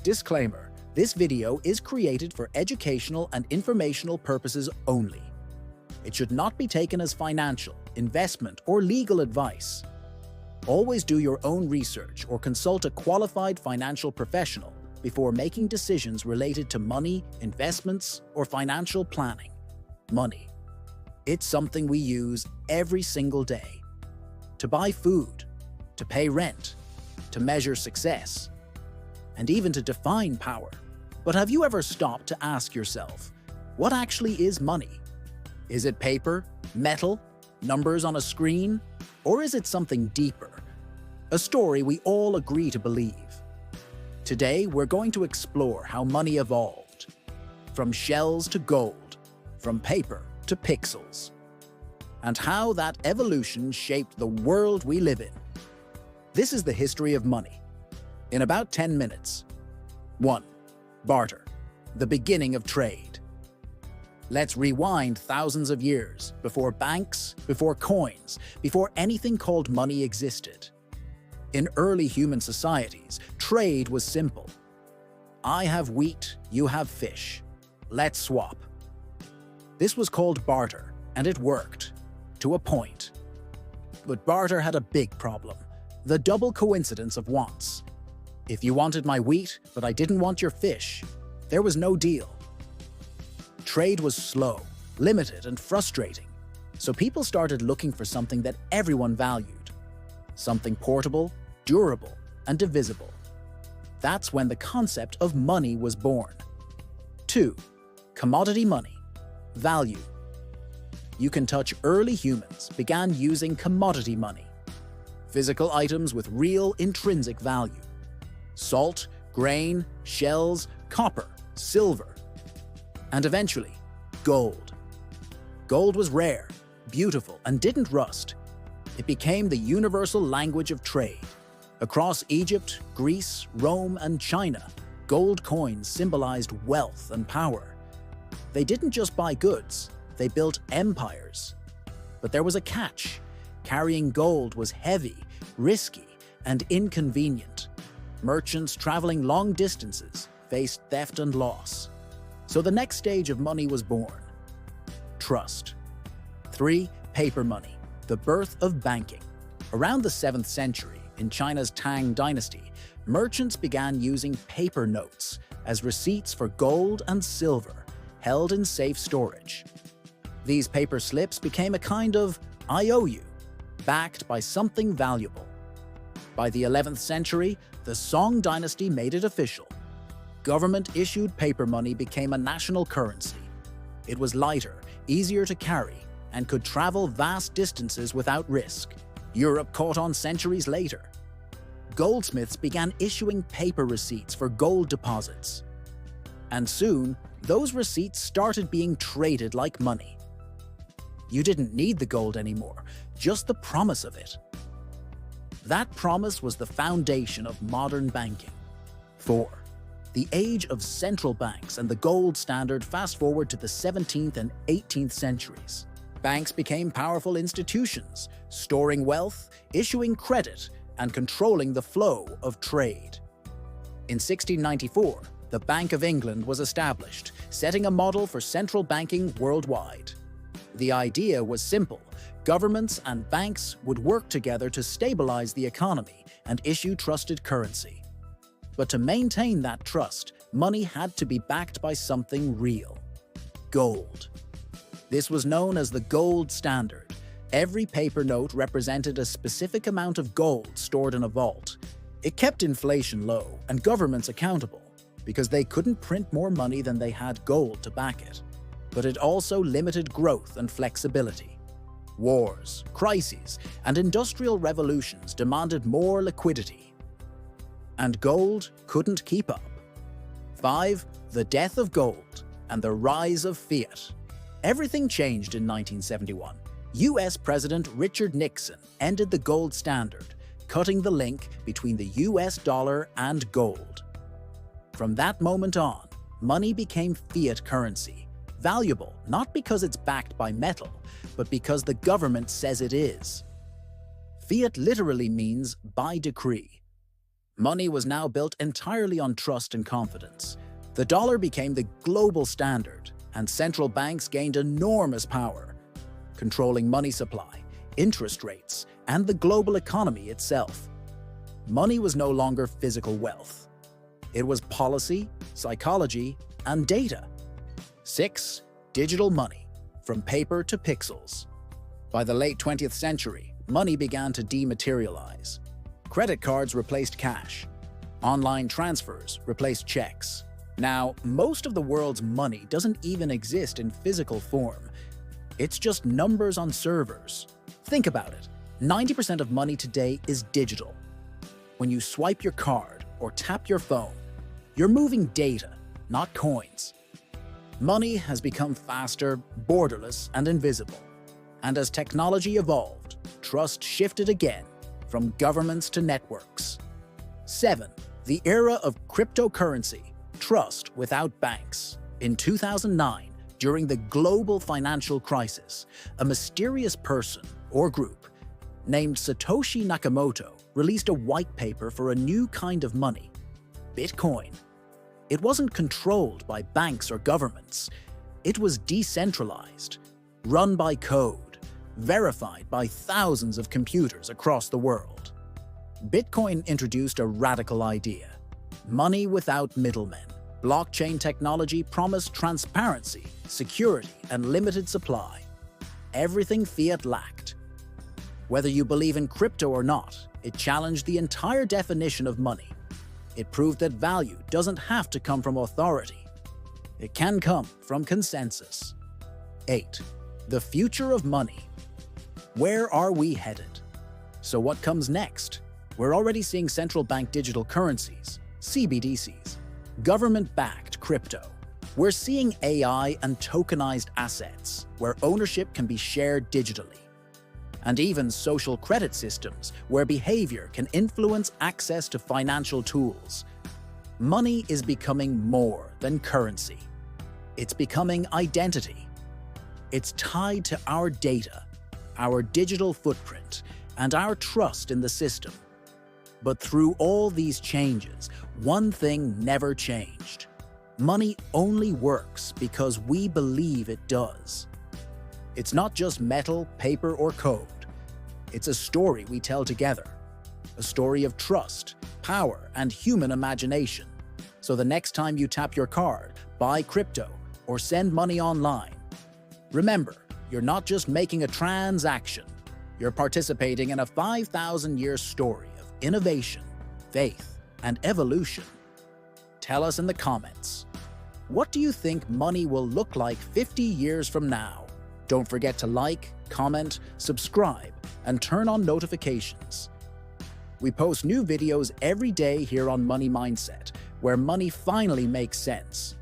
Disclaimer: this video is created for educational and informational purposes only. It should not be taken as financial, investment, or legal advice. Always do your own research or consult a qualified financial professional before making decisions related to money, investments, or financial planning. Money. It's something we use every single day. To buy food, to pay rent, to measure success, and even to define power. But have you ever stopped to ask yourself, what actually is money? Is it paper, metal, numbers on a screen? Or is it something deeper? A story we all agree to believe. Today, we're going to explore how money evolved. From shells to gold, from paper to pixels. And how that evolution shaped the world we live in. This is the history of money. In about 10 minutes. 1. Barter. The beginning of trade. Let's rewind thousands of years, before banks, before coins, before anything called money existed. In early human societies, trade was simple. I have wheat, you have fish. Let's swap. This was called barter, and it worked. To a point. But barter had a big problem. The double coincidence of wants. If you wanted my wheat, but I didn't want your fish, there was no deal. Trade was slow, limited, and frustrating, so people started looking for something that everyone valued. Something portable, durable, and divisible. That's when the concept of money was born. 2. Commodity money. Value. You can touch early humans began using commodity money. Physical items with real intrinsic value. Salt, grain, shells, copper, silver. And eventually, gold. Gold was rare, beautiful, and didn't rust. It became the universal language of trade. Across Egypt, Greece, Rome, and China, gold coins symbolized wealth and power. They didn't just buy goods, they built empires. But there was a catch. Carrying gold was heavy, risky, and inconvenient. Merchants traveling long distances faced theft and loss. So the next stage of money was born. Trust. 3. Paper money, the birth of banking. Around the 7th century, in China's Tang dynasty, merchants began using paper notes as receipts for gold and silver, held in safe storage. These paper slips became a kind of IOU, backed by something valuable. By the 11th century, the Song dynasty made it official. Government-issued paper money became a national currency. It was lighter, easier to carry, and could travel vast distances without risk. Europe caught on centuries later. Goldsmiths began issuing paper receipts for gold deposits. And soon, those receipts started being traded like money. You didn't need the gold anymore, just the promise of it. That promise was the foundation of modern banking. 4. The age of central banks and the gold standard fast forward to the 17th and 18th centuries. Banks became powerful institutions, storing wealth, issuing credit, and controlling the flow of trade. In 1694, the Bank of England was established, setting a model for central banking worldwide. The idea was simple. Governments and banks would work together to stabilize the economy and issue trusted currency. But to maintain that trust, money had to be backed by something real. Gold. This was known as the gold standard. Every paper note represented a specific amount of gold stored in a vault. It kept inflation low and governments accountable, because they couldn't print more money than they had gold to back it. But it also limited growth and flexibility. Wars, crises, and industrial revolutions demanded more liquidity. And gold couldn't keep up. 5. The death of gold and the rise of fiat. Everything changed in 1971. US President Richard Nixon ended the gold standard, cutting the link between the US dollar and gold. From that moment on, money became fiat currency, valuable not because it's backed by metal, but because the government says it is. Fiat literally means by decree. Money was now built entirely on trust and confidence. The dollar became the global standard, and central banks gained enormous power, controlling money supply, interest rates, and the global economy itself. Money was no longer physical wealth. It was policy, psychology, and data. 6. Digital money, from paper to pixels. By the late 20th century, money began to dematerialize. Credit cards replaced cash. Online transfers replaced checks. Now, most of the world's money doesn't even exist in physical form. It's just numbers on servers. Think about it. 90% of money today is digital. When you swipe your card or tap your phone, you're moving data, not coins. Money has become faster, borderless, and invisible. And as technology evolved, trust shifted again, from governments to networks. 7. The era of cryptocurrency, trust without banks. In 2009, during the global financial crisis, a mysterious person or group named Satoshi Nakamoto released a white paper for a new kind of money, Bitcoin. It wasn't controlled by banks or governments. It was decentralized, run by code, verified by thousands of computers across the world. Bitcoin introduced a radical idea: money without middlemen. Blockchain technology promised transparency, security, and limited supply. Everything fiat lacked. Whether you believe in crypto or not, it challenged the entire definition of money. It proved that value doesn't have to come from authority. It can come from consensus. 8. The future of money. Where are we headed? So what comes next? We're already seeing central bank digital currencies, CBDCs, government-backed crypto. We're seeing AI and tokenized assets, where ownership can be shared digitally. And even social credit systems, where behavior can influence access to financial tools. Money is becoming more than currency. It's becoming identity. It's tied to our data, our digital footprint, and our trust in the system. But through all these changes, one thing never changed. Money only works because we believe it does. It's not just metal, paper, or code. It's a story we tell together. A story of trust, power, and human imagination. So the next time you tap your card, buy crypto, or send money online, remember, you're not just making a transaction. You're participating in a 5,000-year story of innovation, faith, and evolution. Tell us in the comments, what do you think money will look like 50 years from now? Don't forget to like, comment, subscribe, and turn on notifications. We post new videos every day here on Money Mindset, where money finally makes sense.